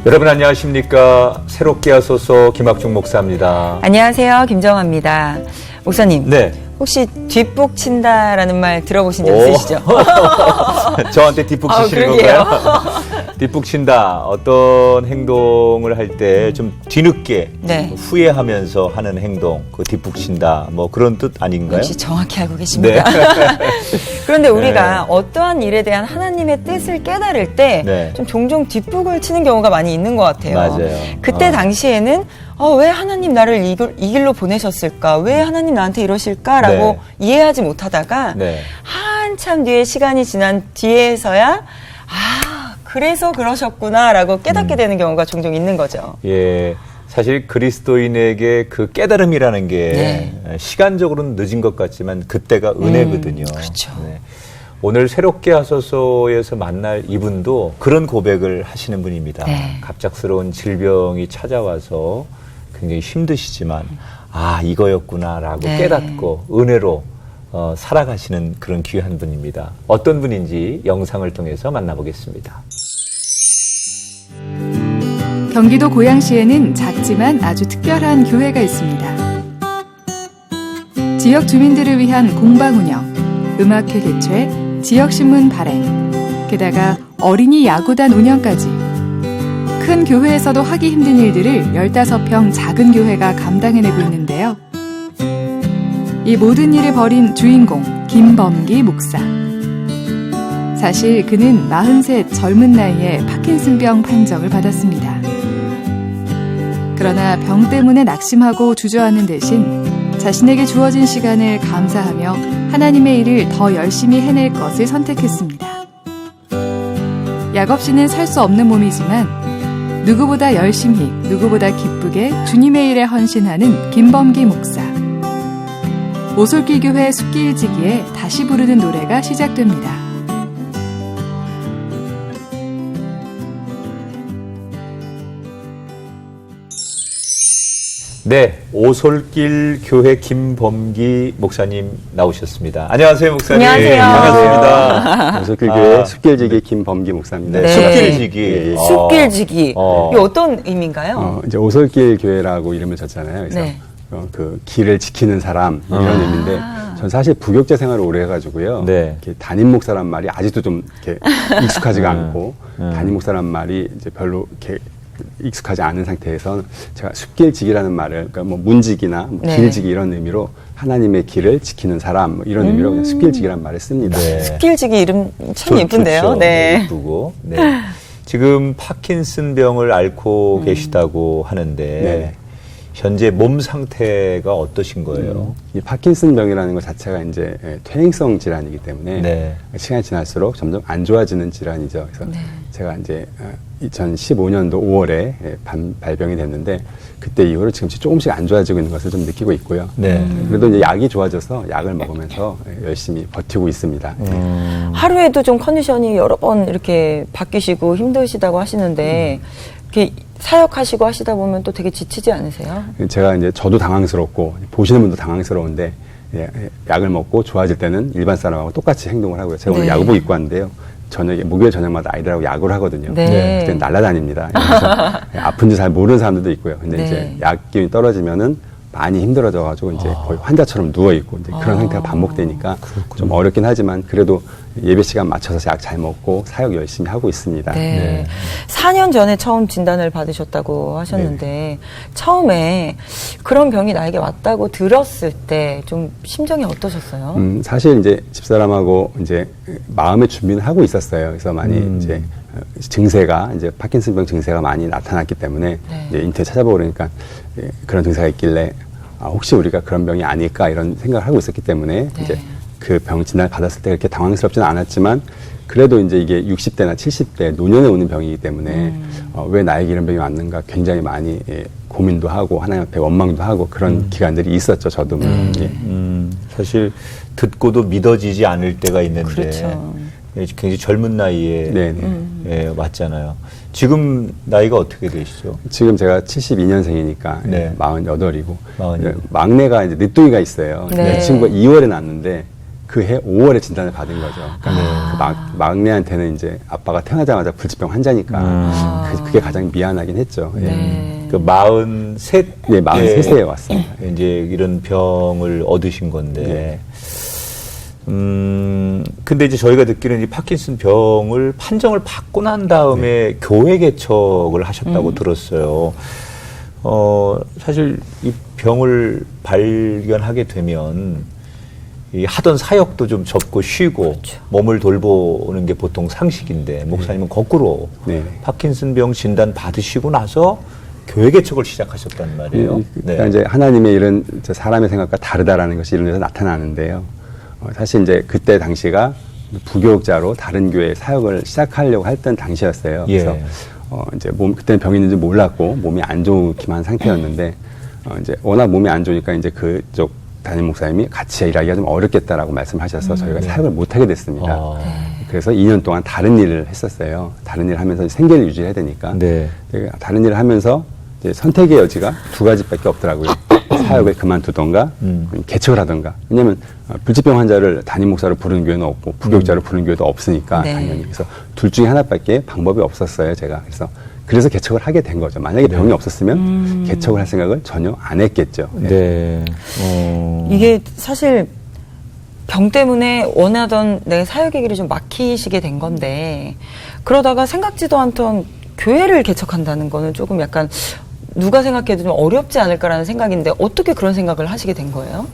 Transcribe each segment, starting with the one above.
여러분 안녕하십니까. 새롭게 하소서 김학중 목사입니다. 안녕하세요. 김정아입니다. 목사님. 네. 혹시 뒷북 친다라는 말 들어보신 적 있으시죠? 저한테 뒷북 치시는 건가요? 뒷북 친다. 어떤 행동을 할 때 좀 뒤늦게 네. 후회하면서 하는 행동, 그 뒷북 친다. 뭐 그런 뜻 아닌가요? 역시 정확히 알고 계십니다. 네. 그런데 우리가 어떠한 일에 대한 하나님의 뜻을 깨달을 때 네. 좀 종종 뒷북을 치는 경우가 많이 있는 것 같아요. 맞아요. 그때 당시에는 왜 하나님 나를 이 길로 보내셨을까? 왜 하나님 나한테 이러실까라고 네. 이해하지 못하다가 네. 한참 뒤에 시간이 지난 뒤에서야 그래서 그러셨구나라고 깨닫게 되는 경우가 종종 있는 거죠. 예. 사실 그리스도인에게 그 깨달음이라는 게 시간적으로는 늦은 것 같지만 그때가 은혜거든요. 그렇죠. 네. 오늘 새롭게 하소서에서 만날 이분도 그런 고백을 하시는 분입니다. 네. 갑작스러운 질병이 찾아와서 굉장히 힘드시지만 이거였구나라고 네. 깨닫고 은혜로 살아가시는 그런 귀한 분입니다. 어떤 분인지 영상을 통해서 만나보겠습니다. 경기도 고양시에는 작지만 아주 특별한 교회가 있습니다. 지역 주민들을 위한 공방 운영, 음악회 개최, 지역신문 발행, 게다가 어린이 야구단 운영까지 큰 교회에서도 하기 힘든 일들을 15평 작은 교회가 감당해내고 있는데요. 이 모든 일을 벌인 주인공 김범기 목사. 사실 그는 43 젊은 나이에 파킨슨병 판정을 받았습니다. 그러나 병 때문에 낙심하고 주저하는 대신 자신에게 주어진 시간을 감사하며 하나님의 일을 더 열심히 해낼 것을 선택했습니다. 약 없이는 살 수 없는 몸이지만 누구보다 열심히, 누구보다 기쁘게 주님의 일에 헌신하는 김범기 목사. 오솔길 교회 숲길지기에 다시 부르는 노래가 시작됩니다. 네, 오솔길 교회 김범기 목사님 나오셨습니다. 안녕하세요, 목사님. 안녕하세요. 반갑습니다. 오솔길 교회 숲길지기 김범기 목사입니다. 네, 네. 숲길지기. 숲길지기. 이게 어떤 의미인가요? 이제 오솔길 교회라고 이름을 줬잖아요. 그래서 네. 그 길을 지키는 사람 이런 의미인데, 전 사실 부교육자 생활을 오래 해가지고요. 네. 이렇게 담임 목사란 말이 아직도 좀 이렇게 익숙하지가 않고, 담임 목사란 말이 이제 별로 이렇게 익숙하지 않은 상태에서 제가 숲길지기라는 말을, 그러니까 뭐 문지기나 뭐 네. 길지기 이런 의미로 하나님의 길을 지키는 사람 뭐 이런 의미로 그냥 숲길지기라는 말을 씁니다. 네. 숲길지기 이름 참 예쁜데요. 좋죠. 네. 예쁘고. 네. 지금 파킨슨 병을 앓고 계시다고 하는데 네. 현재 몸 상태가 어떠신 거예요? 이 파킨슨 병이라는 것 자체가 이제 퇴행성 질환이기 때문에 네. 시간이 지날수록 점점 안 좋아지는 질환이죠. 그래서 제가 이제 2015년도 5월에 발병이 됐는데 그때 이후로 지금씩 조금씩 안 좋아지고 있는 것을 좀 느끼고 있고요. 네. 그래도 이제 약이 좋아져서 약을 먹으면서 열심히 버티고 있습니다. 하루에도 좀 컨디션이 여러 번 이렇게 바뀌시고 힘드시다고 하시는데 이렇게 사역하시고 하시다 보면 또 되게 지치지 않으세요? 제가 이제 저도 당황스럽고 보시는 분도 당황스러운데 약을 먹고 좋아질 때는 일반 사람하고 똑같이 행동을 하고요. 제가 오늘 네. 야구복 입고 왔는데요. 저녁에 목요일 저녁마다 아이들하고 야구를 하거든요. 네. 그때는 날아다닙니다. 그래서 아픈지 잘 모르는 사람들도 있고요. 근데 네. 이제 약 기운이 떨어지면은 많이 힘들어져가지고 이제 거의 환자처럼 누워 있고 이제 그런 상태가 반복되니까 좀 어렵긴 하지만 그래도 예배 시간 맞춰서 약 잘 먹고 사역 열심히 하고 있습니다. 네. 4년 전에 처음 진단을 받으셨다고 하셨는데 처음에 그런 병이 나에게 왔다고 들었을 때 좀 심정이 어떠셨어요? 사실 이제 집사람하고 이제 마음의 준비는 하고 있었어요. 그래서 많이 이제 증세가 이제 파킨슨병 증세가 많이 나타났기 때문에 이제 인터넷 찾아보고 그러니까 그런 증세가 있길래 혹시 우리가 그런 병이 아닐까 이런 생각을 하고 있었기 때문에 이제 그 병 진단을 받았을 때 그렇게 당황스럽지는 않았지만 그래도 이제 이게 60대나 70대 노년에 오는 병이기 때문에 왜 나에게 이런 병이 왔는가 굉장히 많이 고민도 하고 하나님 앞에 원망도 하고 그런 기간들이 있었죠. 저도. 사실 듣고도 믿어지지 않을 때가 있는데 그렇죠. 굉장히 젊은 나이에 왔잖아요. 지금 나이가 어떻게 되시죠? 지금 제가 72년생이니까 네. 48이고 48. 막내가 이제 늦둥이가 있어요. 네. 이 친구가 2월에 낳았는데 그 해 5월에 진단을 받은 거죠. 그러니까 그 막내한테는 이제 아빠가 태어나자마자 불치병 환자니까 그게 가장 미안하긴 했죠. 예. 네. 그 43. 네, 43세에 왔습니다. 이제 이런 병을 얻으신 건데. 근데 이제 저희가 듣기는 이 파킨슨 병을 판정을 받고 난 다음에 교회 개척을 하셨다고 들었어요. 사실 이 병을 발견하게 되면 이 하던 사역도 좀 접고 쉬고 몸을 돌보는 게 보통 상식인데 목사님은 거꾸로 파킨슨 병 진단 받으시고 나서 교회 개척을 시작하셨단 말이에요. 그러니까 이제 하나님의 이런 사람의 생각과 다르다라는 것이 이런 데서 나타나는데요. 사실 이제 그때 당시가 부교육자로 다른 교회 사역을 시작하려고 했던 당시였어요. 그래서 이제 그때는 병이 있는지 몰랐고 몸이 안 좋기만 한 상태였는데 이제 워낙 몸이 안 좋으니까 이제 그쪽 담임 목사님이 같이 일하기가 좀 어렵겠다라고 말씀하셔서 저희가 사역을 못하게 됐습니다. 그래서 2년 동안 다른 일을 했었어요. 다른 일을 하면서 생계를 유지해야 되니까. 다른 일을 하면서 이제 선택의 여지가 두 가지밖에 없더라고요. 사역을 그만두던가 개척을 하던가. 왜냐하면 불치병 환자를 담임 목사로 부르는 교회는 없고 부교육자로 부르는 교회도 없으니까 당연히. 그래서 둘 중에 하나밖에 방법이 없었어요, 제가. 그래서 개척을 하게 된 거죠. 만약에 병이 없었으면 개척을 할 생각을 전혀 안 했겠죠. 이게 사실 병 때문에 원하던 내 사역의 길이 좀 막히시게 된 건데 그러다가 생각지도 않던 교회를 개척한다는 거는 조금 약간 누가 생각해도 좀 어렵지 않을까라는 생각인데 어떻게 그런 생각을 하시게 된 거예요?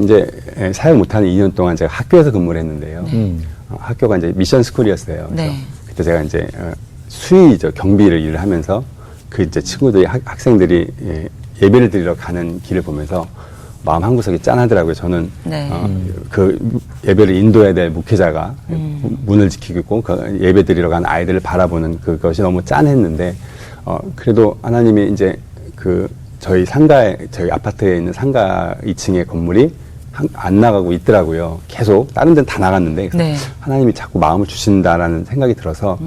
이제 사역 못하는 2년 동안 제가 학교에서 근무를 했는데요. 학교가 이제 미션 스쿨이었어요. 그래서 그때 제가 이제 수의죠 경비를 일을 하면서 그 이제 친구들이 학생들이 예배를 드리러 가는 길을 보면서 마음 한구석이 짠하더라고요. 저는 그 예배를 인도해야 될 목회자가 문을 지키고 있고 그 예배 드리러 간 아이들을 바라보는 그것이 너무 짠했는데 그래도 하나님이 이제 그 저희 아파트에 있는 상가 2층의 건물이 안 나가고 있더라고요. 계속 다른 데는 다 나갔는데 그래서 하나님이 자꾸 마음을 주신다라는 생각이 들어서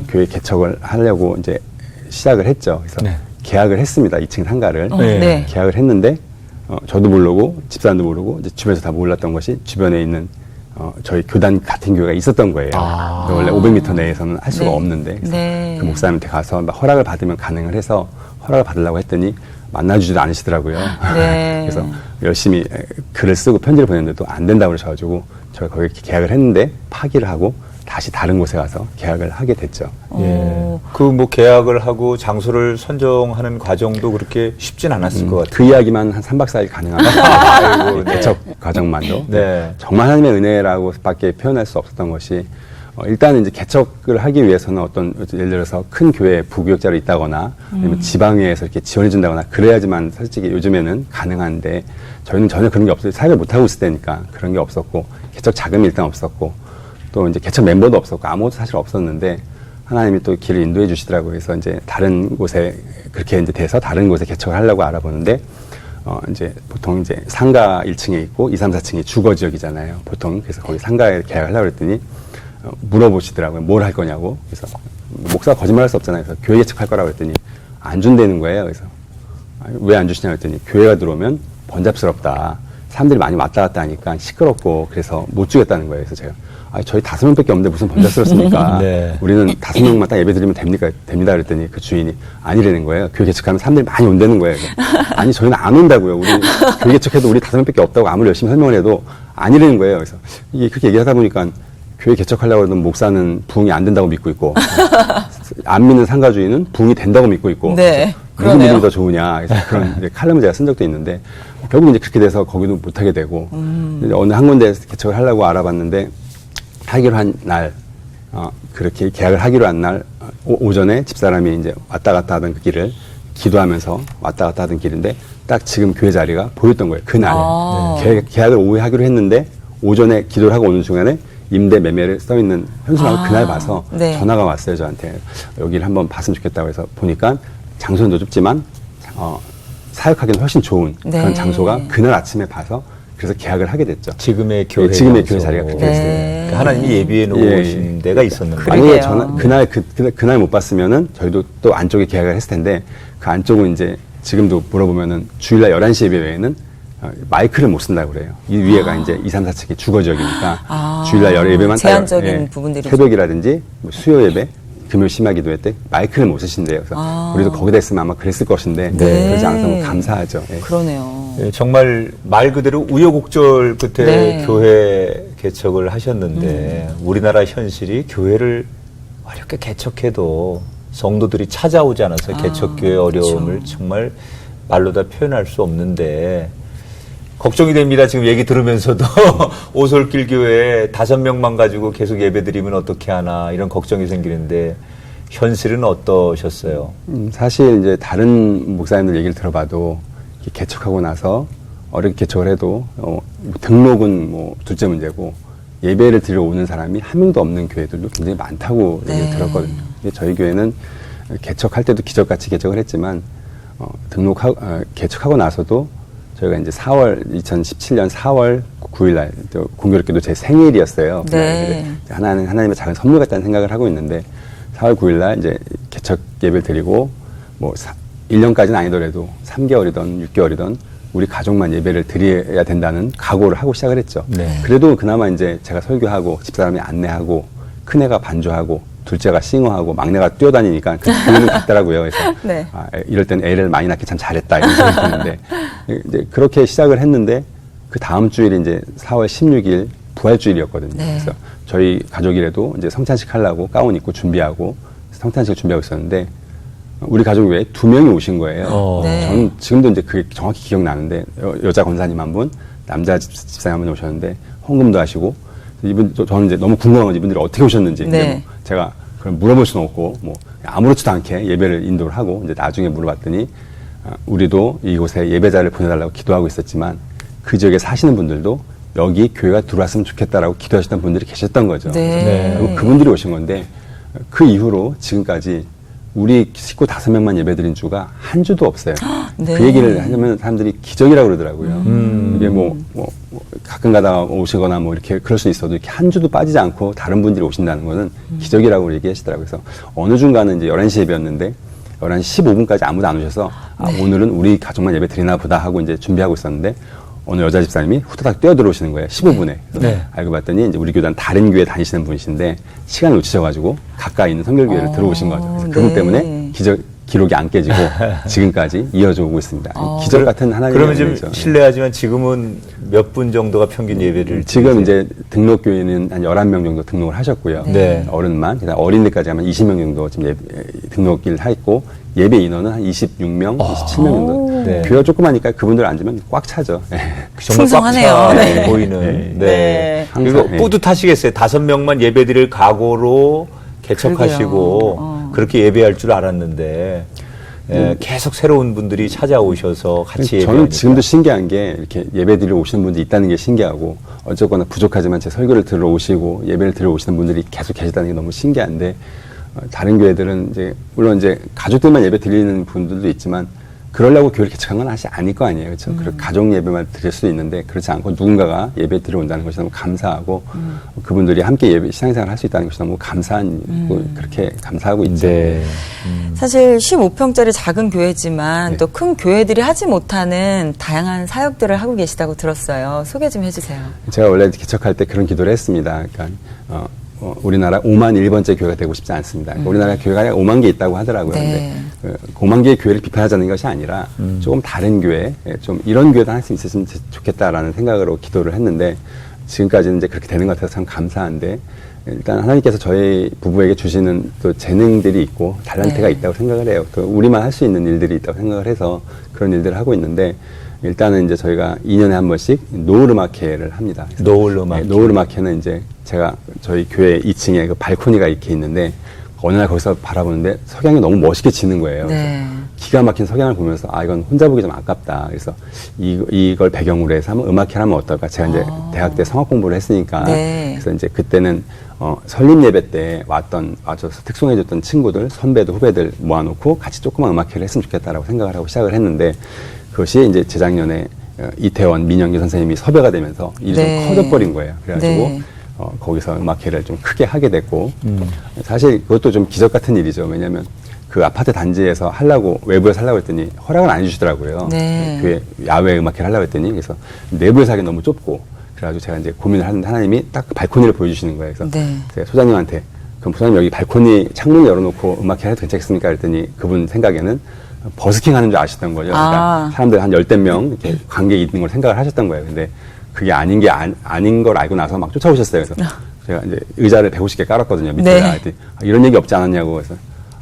교회 개척을 하려고 이제 시작을 했죠. 그래서 계약을 했습니다. 2층 상가를 계약을 했는데 저도 모르고 집사람도 모르고 이제 주변에서 다 몰랐던 것이 주변에 있는 저희 교단 같은 교회가 있었던 거예요. 원래 500m 내에서는 할 수가 없는데 그 목사님한테 가서 허락을 받으면 가능을 해서 허락을 받으려고 했더니 만나주지도 않으시더라고요. 그래서 열심히 글을 쓰고 편지를 보냈는데도 안 된다고 그러셔가지고 저희가 거기 계약을 했는데 파기를 하고 다시 다른 곳에 가서 계약을 하게 됐죠. 그 뭐 계약을 하고 장소를 선정하는 과정도 그렇게 쉽진 않았을 것 같아요. 그 이야기만 한 3박 4일 가능합니다. 개척 과정만도. 정말 하나님의 은혜라고 밖에 표현할 수 없었던 것이 일단은 이제 개척을 하기 위해서는 어떤 예를 들어서 큰 교회 부교육자로 있다거나 아니면 지방에서 이렇게 지원해 준다거나 그래야지만 솔직히 요즘에는 가능한데 저희는 전혀 그런 게 없어요. 사역을 못 하고 있을 때니까 그런 게 없었고 개척 자금이 일단 없었고 또 이제 개척 멤버도 없었고 아무것도 사실 없었는데 하나님이 또 길을 인도해 주시더라고요. 그래서 이제 다른 곳에 그렇게 이제 돼서 다른 곳에 개척을 하려고 알아보는데 이제 보통 이제 상가 1층에 있고 2, 3, 4층이 주거 지역이잖아요. 보통 그래서 거기 상가에 계약을 하려고 그랬더니 물어보시더라고요. 뭘 할 거냐고. 그래서 목사가 거짓말할 수 없잖아요. 그래서 교회 개척할 거라고 했더니 안 준다는 거예요. 그래서 왜 안 주시냐고 했더니 교회가 들어오면 번잡스럽다. 사람들이 많이 왔다 갔다 하니까 시끄럽고 그래서 못 주겠다는 거예요. 그래서 제가 저희 5명밖에 없는데 무슨 번잡스럽습니까? 우리는 5명만 딱 예배 드리면 됩니다. 그랬더니 그 주인이 아니라는 거예요. 교회 개척하면 사람들이 많이 온다는 거예요. 아니 저희는 안 온다고요. 우리 교회 개척해도 우리 5명밖에 없다고 아무리 열심히 설명을 해도 아니라는 거예요. 그래서 이게 그렇게 얘기하다 보니까 교회 개척하려고 하던 목사는 부흥이 안 된다고 믿고 있고 안 믿는 상가주의는 부흥이 된다고 믿고 있고 누구 믿음이 더 좋으냐 그래서 그런 이제 칼럼을 제가 쓴 적도 있는데 결국 이제 그렇게 돼서 거기도 못하게 되고 어느 한 군데 개척을 하려고 알아봤는데 하기로 한 날 그렇게 계약을 하기로 한 날 오전에 집사람이 이제 왔다 갔다 하던 그 길을 기도하면서 왔다 갔다 하던 길인데 딱 지금 교회 자리가 보였던 거예요. 그날에 계약을 오후에 하기로 했는데 오전에 기도를 하고 오는 순간에 임대 매매를 써있는 현수막을 그날 봐서 전화가 왔어요. 저한테 여기를 한번 봤으면 좋겠다고 해서 보니까 장소는 더 좁지만 사역하기는 훨씬 좋은 그런 장소가 그날 아침에 봐서 그래서 계약을 하게 됐죠. 지금의 교회 자리가 그렇게 됐어요. 그러니까 하나님이 예비해 놓으신 데가 있었는데 만약에 그날 못 봤으면은 저희도 또 안쪽에 계약을 했을 텐데 그 안쪽은 이제 지금도 물어보면은 주일날 11시 예배 외에는 마이크를 못 쓴다고 그래요. 이 위에가 이제 2, 3, 4층이 주거 지역이니까 주일날 여러 예배만 제한적인 부분들이 새벽이라든지 뭐 수요 예배, 금요 심야 기도회 때 마이크를 못 쓰신대요. 그래서 우리도 거기다 있으면 아마 그랬을 것인데 그러지 않아서 뭐 감사하죠. 예. 그러네요. 예, 정말 말 그대로 우여곡절 끝에 네. 교회 개척을 하셨는데 우리나라 현실이 교회를 어렵게 개척해도 성도들이 찾아오지 않아서 개척교회의 어려움을 정말 말로 다 표현할 수 없는데 걱정이 됩니다. 지금 얘기 들으면서도 오솔길 교회에 5명만 가지고 계속 예배드리면 어떻게 하나 이런 걱정이 생기는데 현실은 어떠셨어요? 사실 이제 다른 목사님들 얘기를 들어봐도 개척하고 나서 어렵게 개척을 해도 뭐 등록은 뭐 둘째 문제고 예배를 드리러 오는 사람이 한 명도 없는 교회들도 굉장히 많다고 얘기를 들었거든요. 근데 저희 교회는 개척할 때도 기적같이 개척을 했지만 개척하고 나서도 저희가 이제 2017년 4월 9일 날 공교롭게도 제 생일이었어요. 네. 하나님의 작은 선물 같다는 생각을 하고 있는데 4월 9일 날 이제 개척 예배를 드리고 뭐 1년까지는 아니더라도 3개월이든 6개월이든 우리 가족만 예배를 드려야 된다는 각오를 하고 시작을 했죠. 네. 그래도 그나마 이제 제가 설교하고 집사람이 안내하고 큰애가 반주하고 둘째가 싱어하고 막내가 뛰어다니니까 그 기분은 같더라고요. 그래서 네. 이럴 땐 애를 많이 낳기 참 잘했다 이런 생각이 드는데 이제 그렇게 시작을 했는데 그 다음 주일이 이제 4월 16일 부활주일이었거든요. 네. 그래서 저희 가족이라도 이제 성찬식 하려고 가운 입고 준비하고 성찬식을 준비하고 있었는데 우리 가족 외에 2명이 오신 거예요. 네. 저는 지금도 이제 그게 정확히 기억나는데 여자 권사님 한 분, 남자 집사님 한 분 오셨는데 헌금도 하시고 저는 이제 너무 궁금한 건 이분들이 어떻게 오셨는지 네. 뭐 제가 그걸 물어볼 수는 없고 뭐 아무렇지도 않게 예배를 인도를 하고 이제 나중에 물어봤더니 우리도 이곳에 예배자를 보내달라고 기도하고 있었지만 그 지역에 사시는 분들도 여기 교회가 들어왔으면 좋겠다라고 기도하시던 분들이 계셨던 거죠. 네. 그리고 그분들이 오신 건데 그 이후로 지금까지 우리 식구 5명만 예배드린 주가 한 주도 없어요. 네. 그 얘기를 하려면 사람들이 기적이라고 그러더라고요. 이게 뭐 가끔 가다가 오시거나 뭐 이렇게 그럴 수 있어도 이렇게 한 주도 빠지지 않고 다른 분들이 오신다는 거는 기적이라고 얘기하시더라고요. 그래서 어느 중간은 이제 11시 예배였는데 11시 15분까지 아무도 안 오셔서 오늘은 우리 가족만 예배 드리나 보다 하고 이제 준비하고 있었는데 어느 여자 집사님이 후다닥 뛰어들어오시는 거예요. 15분에. 네. 알고 봤더니 이제 우리 교단 다른 교회 다니시는 분이신데 시간을 놓치셔가지고 가까이 있는 선결교회를 들어오신 거죠. 그래서 그분 네. 때문에 기록이 안 깨지고 지금까지 이어져 오고 있습니다. 기적 같은 하나님의 그러면 좀 은혜죠. 실례하지만 지금은 몇 분 정도가 평균 예배를 지금 드리세요? 이제 등록교회는 한 11명 정도 등록을 하셨고요. 네. 어른만, 그다음 어린이까지 하면 20명 정도 지금 등록을 했고 예배 인원은 한 26명, 27명 정도. 네. 교회가 조그마니까 그분들 앉으면 꽉 차죠. 정말 풍성하네요. 꽉 차 네. 보이는. 네. 네. 네. 그리고 항상, 네. 뿌듯하시겠어요. 5명만 예배드릴 각오로 개척하시고 그러게요. 그렇게 예배할 줄 알았는데 계속 새로운 분들이 찾아오셔서 같이 예배하니까. 저는 지금도 신기한 게 이렇게 예배드리러 오시는 분들이 있다는 게 신기하고 어쨌거나 부족하지만 제 설교를 들으러 오시고 예배를 들으러 오시는 분들이 계속 계시다는 게 너무 신기한데 다른 교회들은 이제 물론 이제 가족들만 예배 드리는 분들도 있지만 그러려고 교회를 개척한 건 사실 아닐 거 아니에요. 그렇죠? 그리고 가족 예배만 드릴 수도 있는데 그렇지 않고 누군가가 예배 드려 온다는 것이 너무 감사하고 그분들이 함께 예배 신앙생활을 할 수 있다는 것이 너무 감사한 그렇게 감사하고 있죠. 네. 사실 15평짜리 작은 교회지만 또 큰 교회들이 하지 못하는 다양한 사역들을 하고 계시다고 들었어요. 소개 좀 해주세요. 제가 원래 개척할 때 그런 기도를 했습니다. 그러니까 우리나라 5만 1번째 교회가 되고 싶지 않습니다. 그러니까 우리나라 교회가 5만 개 있다고 하더라고요. 네. 근데 5만 개의 교회를 비판하자는 것이 아니라 조금 다른 교회, 좀 이런 교회도 할 수 있었으면 좋겠다라는 생각으로 기도를 했는데 지금까지는 이제 그렇게 되는 것 같아서 참 감사한데 일단 하나님께서 저희 부부에게 주시는 또 재능들이 있고 달란트가 네. 있다고 생각을 해요. 또 우리만 할 수 있는 일들이 있다고 생각을 해서 그런 일들을 하고 있는데 일단은 이제 저희가 2년에 한 번씩 노을 음악회를 합니다. 노을 음악회. 노을 음악회는 이제 제가 저희 교회 2층에 그 발코니가 이렇게 있는데 어느 날 거기서 바라보는데 석양이 너무 멋있게 지는 거예요. 네. 기가 막힌 석양을 보면서 이건 혼자 보기 좀 아깝다. 그래서 이걸 배경으로 해서 한번 음악회를 하면 어떨까. 제가 이제 대학 때 성악 공부를 했으니까 네. 그래서 이제 그때는 설립 예배 때 와줘서 특송해줬던 친구들, 선배들, 후배들 모아놓고 같이 조그만 음악회를 했으면 좋겠다라고 생각을 하고 시작을 했는데 그것이 이제 재작년에 이태원 민영기 선생님이 섭외가 되면서 일이 네. 좀 커져버린 거예요. 그래가지고 네. 거기서 음악회를 좀 크게 하게 됐고 사실 그것도 좀 기적 같은 일이죠. 왜냐하면 그 아파트 단지에서 외부에서 하려고 했더니 허락을 안 해주시더라고요. 네. 교회 야외 음악회를 하려고 했더니 그래서 내부에서 하기 너무 좁고 그래가지고 제가 이제 고민을 하는데 하나님이 딱 그 발코니를 보여주시는 거예요. 그래서 네. 제가 소장님한테 그럼 소장님 여기 발코니 창문 열어놓고 음악회 해도 괜찮겠습니까? 그랬더니 그분 생각에는 버스킹 하는 줄 아시던 거죠. 그러니까 사람들 한 10명 이렇게 관객이 있는 걸 생각을 하셨던 거예요. 근데 그게 아닌 걸 알고 나서 막 쫓아오셨어요. 그래서 제가 이제 의자를 150개 깔았거든요. 밑에다. 네. 이런 얘기 없지 않았냐고. 그래서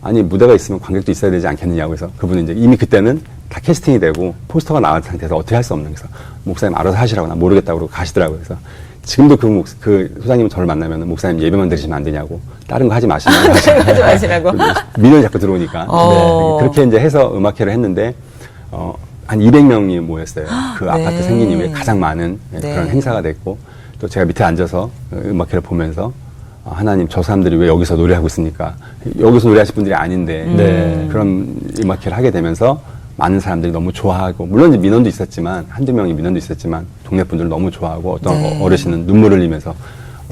아니, 무대가 있으면 관객도 있어야 되지 않겠느냐고. 그래서 그분은 이제 이미 그때는 다 캐스팅이 되고 포스터가 나온 상태에서 어떻게 할 수 없는. 그래서 목사님 알아서 하시라고 나 모르겠다고 그러고 가시더라고요. 그래서 지금도 그 소장님 저를 만나면 목사님 예배만 드리시면 안 되냐고. 다른 거 하지 마시라고. 하지 마시라고. 민원이 자꾸 들어오니까. 네. 그렇게 이제 해서 음악회를 했는데, 한 200명이 모였어요. 그 아파트 생긴 이후에 가장 많은 그런 행사가 됐고, 또 제가 밑에 앉아서 음악회를 보면서, 하나님 저 사람들이 왜 여기서 노래하고 있습니까? 여기서 노래하실 분들이 아닌데, 그런 음악회를 하게 되면서 많은 사람들이 너무 좋아하고, 물론 이제 민원도 있었지만, 한두 명이 민원도 있었지만, 동네 분들 너무 좋아하고, 어떤 어르신은 눈물을 흘리면서,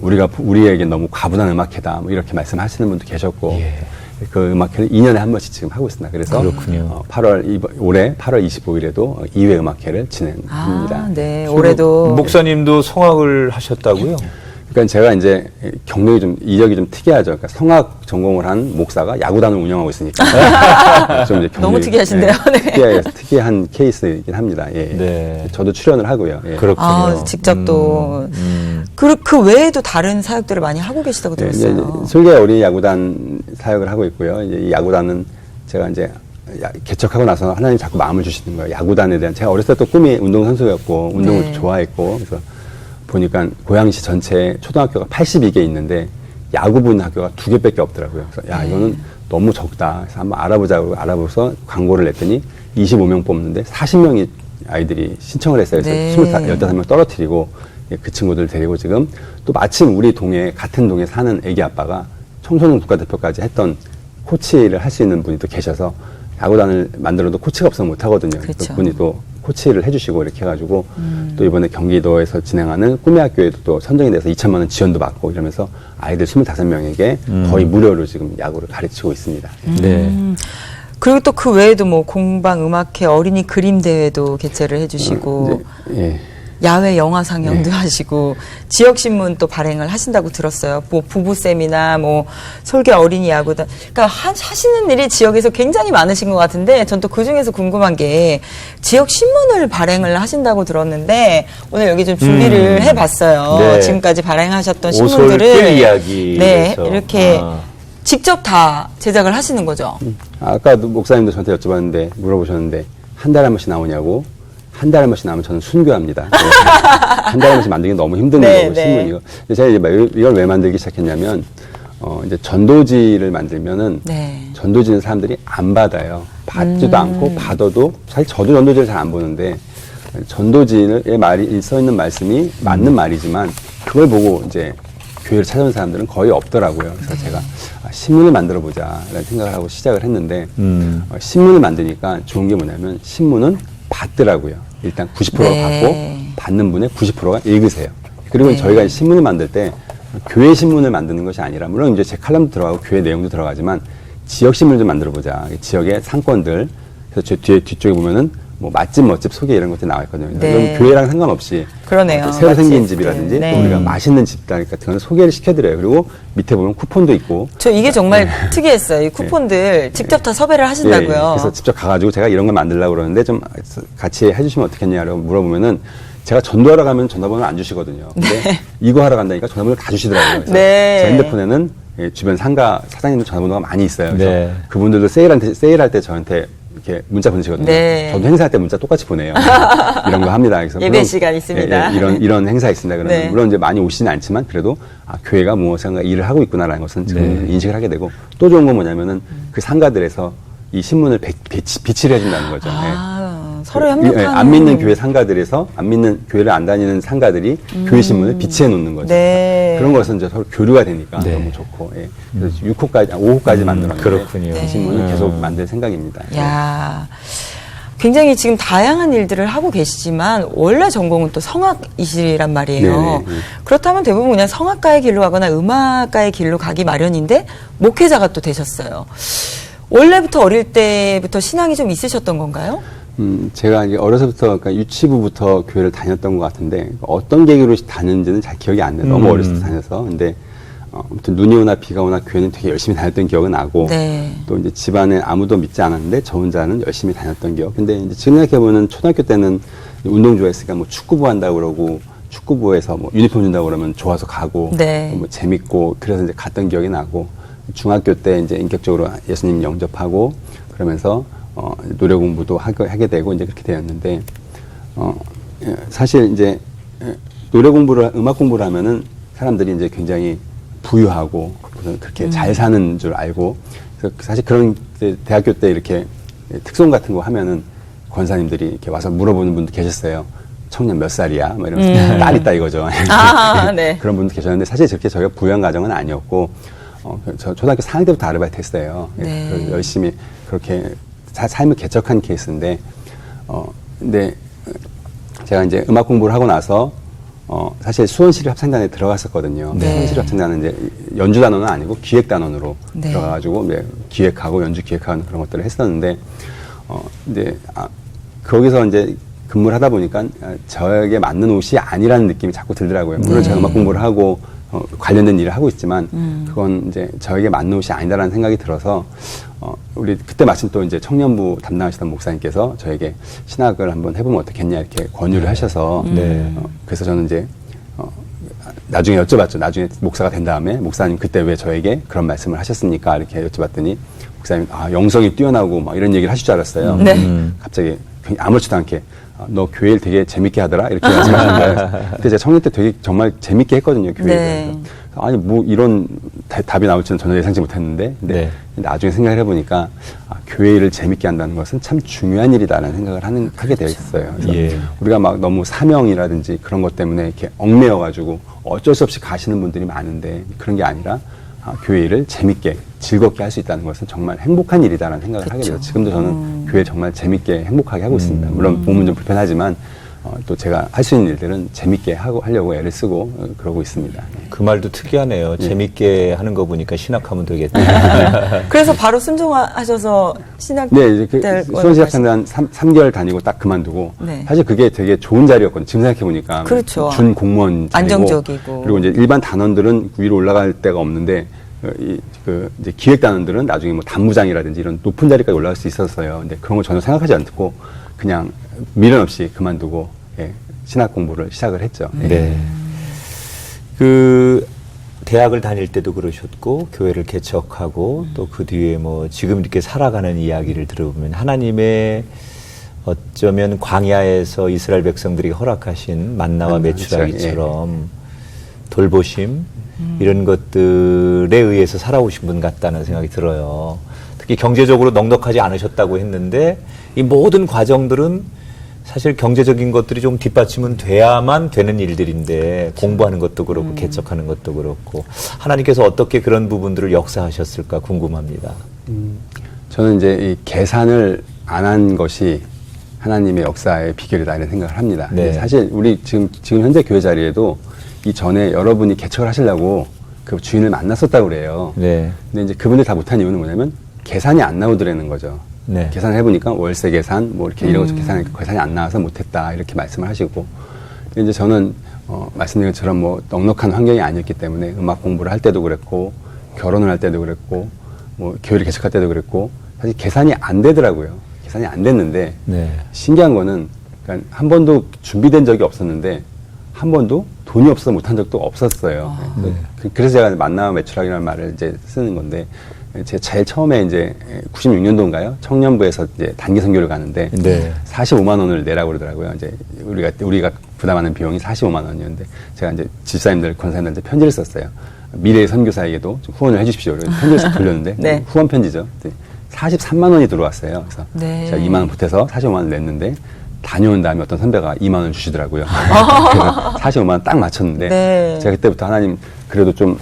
우리에게 너무 과분한 음악회다, 뭐 이렇게 말씀하시는 분도 계셨고, 그 음악회를 2년에 한 번씩 지금 하고 있습니다. 그래서 올해 8월 25일에도 2회 음악회를 진행합니다. 네, 올해도 목사님도 성악을 하셨다고요? 그러니까 제가 이제 경력이 이력이 좀 특이하죠. 그러니까 성악 전공을 한 목사가 야구단을 운영하고 있으니까 좀 이제 너무 특이하신데요. 네. 특이한 케이스이긴 합니다. 예. 네. 저도 출연을 하고요. 예. 그렇군요. 직접 또 그 외에도 다른 사역들을 많이 하고 계시다고 들었어요. 이제 설계 어린이 야구단 사역을 하고 있고요. 이제 이 야구단은 제가 이제 개척하고 나서 하나님 자꾸 마음을 주시는 거예요. 야구단에 대한 제가 어렸을 때 또 꿈이 운동선수였고 운동을 좋아했고 그래서 보니까 고양시 전체에 초등학교가 82개 있는데 야구부 있는 학교가 2개밖에 없더라고요. 그래서 이거는 너무 적다. 그래서 한번 알아보자고 알아보서 광고를 냈더니 25명 뽑는데 40명이 아이들이 신청을 했어요. 그래서 15명 떨어뜨리고 그 친구들 데리고 지금 또 마침 우리 같은 동에 사는 애기 아빠가 청소년 국가대표까지 했던 코치를 할 수 있는 분이 또 계셔서 야구단을 만들어도 코치가 없으면 못 하거든요. 그렇죠. 그분이 또 코치를 해주시고 이렇게 해가지고 또 이번에 경기도에서 진행하는 꿈의 학교에도 또 선정이 돼서 2천만 원 지원도 받고 이러면서 아이들 25명에게 거의 무료로 지금 야구를 가르치고 있습니다. 네. 그리고 또 그 외에도 뭐 공방 음악회 어린이 그림 대회도 개최를 해주시고 야외 영화 상영도 하시고 지역 신문 또 발행을 하신다고 들었어요. 뭐 부부 세미나, 뭐 설계 어린이 야구단. 그러니까 하시는 일이 지역에서 굉장히 많으신 것 같은데, 전 또 그 중에서 궁금한 게 지역 신문을 발행을 하신다고 들었는데 오늘 여기 좀 준비를 해봤어요. 네. 지금까지 발행하셨던 오솔길 신문들을 이야기. 이렇게 직접 다 제작을 하시는 거죠. 아까도 목사님도 저한테 여쭤봤는데 물어보셨는데 한 달에 한 번씩 나오냐고. 한 달에 한 번씩 나오면 저는 순교합니다. 한 달에 한 번씩 만들기 너무 힘든 거고, 신문이고. 제가 이걸 왜 만들기 시작했냐면, 이제 전도지를 만들면은, 전도지는 사람들이 안 받아요. 받지도 않고, 받아도, 사실 저도 전도지를 잘 안 보는데, 전도지의 말이, 써 있는 말씀이 맞는 말이지만, 그걸 보고 이제 교회를 찾아온 사람들은 거의 없더라고요. 그래서 제가 신문을 만들어 보자라는 생각을 하고 시작을 했는데, 신문을 만드니까 좋은 게 뭐냐면, 신문은 받더라고요. 일단 90%가 받고 받는 분의 90%가 읽으세요. 그리고 저희가 신문을 만들 때 교회 신문을 만드는 것이 아니라 물론 이제 제 칼럼도 들어가고 교회 내용도 들어가지만 지역 신문을 좀 만들어 보자. 지역의 상권들. 그래서 제 뒤쪽에 보면은 뭐 맛집, 멋집, 소개 이런 것들이 나와 있거든요. 그럼 교회랑 상관없이 그러네요. 새로 생긴 집이라든지 또 우리가 맛있는 집들 같은 거는 소개를 시켜드려요. 그리고 밑에 보면 쿠폰도 있고. 저 이게 정말 특이했어요. 이 쿠폰들 직접 다 섭외를 하신다고요. 그래서 직접 가가지고 제가 이런 걸 만들려고 그러는데 좀 같이 해주시면 어떻겠냐고 물어보면은 제가 전도하러 가면 전화번호를 안 주시거든요. 근데 이거 하러 간다니까 전화번호를 다 주시더라고요. 그래서 제 핸드폰에는 주변 상가 사장님들 전화번호가 많이 있어요. 그래서 그분들도 세일할 때 저한테 이렇게 문자 보내시거든요. 저도 행사할 때 문자 똑같이 보내요. 이런 거 합니다. 그래서 예배 시간 있습니다. 이런 행사 있습니다. 그러면 물론 이제 많이 오시지는 않지만 그래도 교회가 무엇인가 일을 하고 있구나라는 것은 지금 인식을 하게 되고 또 좋은 건 뭐냐면은 그 상가들에서 이 신문을 비치를 해준다는 거죠. 서로 협력하는. 안 믿는 교회 상가들에서 안 믿는 교회를 안 다니는 상가들이 교회 신문을 비치해 놓는 거죠. 그런 것은 이제 서로 교류가 되니까 너무 좋고. 그래서 5호까지 만들었는데 그렇군요. 이 신문을 계속 만들 생각입니다. 야, 굉장히 지금 다양한 일들을 하고 계시지만 원래 전공은 또 성악이시란 말이에요. 그렇다면 대부분 그냥 성악가의 길로 가거나 음악가의 길로 가기 마련인데 목회자가 또 되셨어요. 원래부터 어릴 때부터 신앙이 좀 있으셨던 건가요? 제가 이제 어려서부터, 그러니까 유치부부터 교회를 다녔던 것 같은데, 어떤 계기로 다녔는지는 잘 기억이 안 나요. 너무 어렸을 때 다녀서. 근데, 아무튼 눈이 오나 비가 오나 교회는 되게 열심히 다녔던 기억은 나고, 네. 또 이제 집안에 아무도 믿지 않았는데, 저 혼자는 열심히 다녔던 기억. 근데 이제 지금 생각해보면 초등학교 때는 운동 좋아했으니까 뭐 축구부 한다고 그러고, 축구부에서 뭐 유니폼 준다고 그러면 좋아서 가고, 네. 뭐 재밌고, 그래서 이제 갔던 기억이 나고, 중학교 때 이제 인격적으로 예수님 영접하고, 그러면서 노래 공부도 하게 되고 이제 그렇게 되었는데 사실 이제 노래 공부를 음악 공부를 하면은 사람들이 이제 굉장히 부유하고 그렇게 잘 사는 줄 알고 그래서 사실 그런 대학교 때 이렇게 특송 같은 거 하면은 권사님들이 이렇게 와서 물어보는 분도 계셨어요. 청년 몇 살이야? 뭐 이러면서 딸 있다 이거죠. 아, 네. 그런 분도 계셨는데 사실 저렇게 저희가 부유한 가정은 아니었고 저 초등학교 4학년 때부터 아르바이트 했어요. 네. 그래서 열심히 그렇게 삶을 개척한 케이스인데, 근데 제가 이제 음악 공부를 하고 나서, 사실 수원시립 합창단에 들어갔었거든요. 네. 수원시립 합창단은 이제 연주단원은 아니고 기획단원으로 네. 들어가가지고, 이제 기획하고 연주 기획하는 그런 것들을 했었는데, 이제, 거기서 이제 근무를 하다 보니까 저에게 맞는 옷이 아니라는 느낌이 자꾸 들더라고요. 물론 네. 제가 음악 공부를 하고, 관련된 일을 하고 있지만, 그건 이제 저에게 맞는 옷이 아니다라는 생각이 들어서, 우리 그때 마침 또 이제 청년부 담당하시던 목사님께서 저에게 신학을 한번 해보면 어떻겠냐 이렇게 권유를 하셔서, 그래서 저는 이제, 나중에 여쭤봤죠. 나중에 목사가 된 다음에, 목사님 그때 왜 저에게 그런 말씀을 하셨습니까? 이렇게 여쭤봤더니, 목사님, 영성이 뛰어나고 막 이런 얘기를 하실 줄 알았어요. 갑자기 아무렇지도 않게, 너 교회를 되게 재밌게 하더라? 이렇게 말씀하신 거예요. 근데 제가 청년 때 되게 정말 재밌게 했거든요, 교회를. 네. 아니, 뭐 이런 답이 나올 줄은 전혀 예상치 못했는데, 근데 나중에 생각을 해보니까, 교회를 재밌게 한다는 것은 참 중요한 일이다라는 생각을 하게 되어 있어요. 그래서 우리가 막 너무 사명이라든지 그런 것 때문에 이렇게 얽매여가지고 어쩔 수 없이 가시는 분들이 많은데, 그런 게 아니라, 교회 일을 재밌게, 즐겁게 할 수 있다는 것은 정말 행복한 일이다라는 생각을 하게 돼요. 지금도 저는 교회 정말 재밌게 행복하게 하고 있습니다. 물론 몸은 좀 불편하지만 또 제가 할 수 있는 일들은 재밌게 하려고 애를 쓰고 그러고 있습니다. 그 말도 특이하네요. 재밌게 하는 거 보니까 신학하면 되겠다. 그래서 바로 순종하셔서 신학 네, 이제 수원시합창단 3개월 다니고 딱 그만두고 네. 사실 그게 되게 좋은 자리였거든요. 지금 생각해보니까. 그렇죠. 준 공무원 자리고 안정적이고. 그리고 이제 일반 단원들은 위로 올라갈 데가 없는데 이제 기획단원들은 나중에 뭐 단무장이라든지 이런 높은 자리까지 올라갈 수 있었어요. 근데 그런 걸 전혀 생각하지 않고 그냥 미련 없이 그만두고 신학 공부를 시작을 했죠. 네. 그 대학을 다닐 때도 그러셨고 교회를 개척하고 또 그 뒤에 뭐 지금 이렇게 살아가는 이야기를 들어보면 하나님의 어쩌면 광야에서 이스라엘 백성들이 허락하신 만나와 메추라기처럼 돌보심 이런 것들에 의해서 살아오신 분 같다는 생각이 들어요. 특히 경제적으로 넉넉하지 않으셨다고 했는데 이 모든 과정들은 사실 경제적인 것들이 좀 뒷받침은 돼야만 되는 일들인데 공부하는 것도 그렇고 개척하는 것도 그렇고 하나님께서 어떻게 그런 부분들을 역사하셨을까 궁금합니다. 저는 이제 이 계산을 안 한 것이 하나님의 역사의 비결이다 이런 생각을 합니다. 네. 사실 우리 지금 현재 교회 자리에도 이전에 여러분이 개척을 하시려고 그 주인을 만났었다고 그래요. 네. 근데 이제 그분들 다 못한 이유는 뭐냐면 계산이 안 나오더라는 거죠. 네. 계산을 해보니까 월세 계산, 뭐 이렇게 이런 것 계산이 안 나와서 못했다 이렇게 말씀을 하시고 이제 저는 말씀드린 것처럼 뭐 넉넉한 환경이 아니었기 때문에 음악 공부를 할 때도 그랬고 결혼을 할 때도 그랬고 뭐 교회를 개척할 때도 그랬고 사실 계산이 안 되더라고요. 계산이 안 됐는데 신기한 거는 그러니까 한 번도 준비된 적이 없었는데 한 번도 돈이 없어서 못한 적도 없었어요. 그래서 제가 만나와 매출하기라는 말을 이제 쓰는 건데 제가 제일 처음에 이제 96년도인가요? 청년부에서 이제 단기 선교를 가는데 45만 원을 내라고 그러더라고요. 이제 우리가 부담하는 비용이 45만 원이었는데 제가 이제 집사님들, 권사님들한테 편지를 썼어요. 미래의 선교사에게도 좀 후원을 해주십시오. 편지를 돌렸는데 후원 편지죠. 43만 원이 들어왔어요. 그래서 제가 2만 원 보태서 45만 원을 냈는데 다녀온 다음에 어떤 선배가 2만 원을 주시더라고요. 그래서 45만 원 딱 맞췄는데 제가 그때부터 하나님 그래도 좀